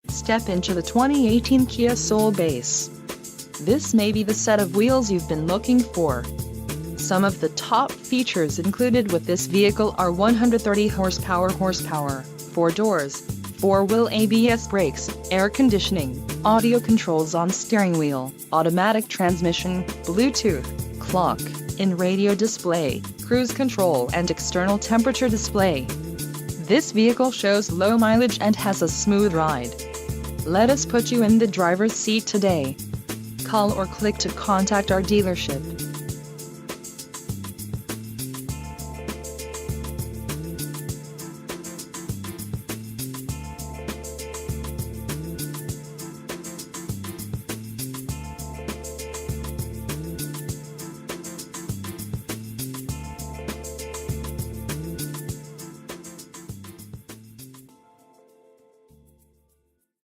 Step into the 2018 Kia Soul Base. This may be the set of wheels you've been looking for. Some of the top features included with this vehicle are 130 horsepower, 4 doors, 4-wheel ABS brakes, air conditioning, audio controls on steering wheel, automatic transmission, Bluetooth, clock, in radio display, cruise control and external temperature display. This vehicle shows low mileage and has a smooth ride. Let us put you in the driver's seat today. Call or click to contact our dealership.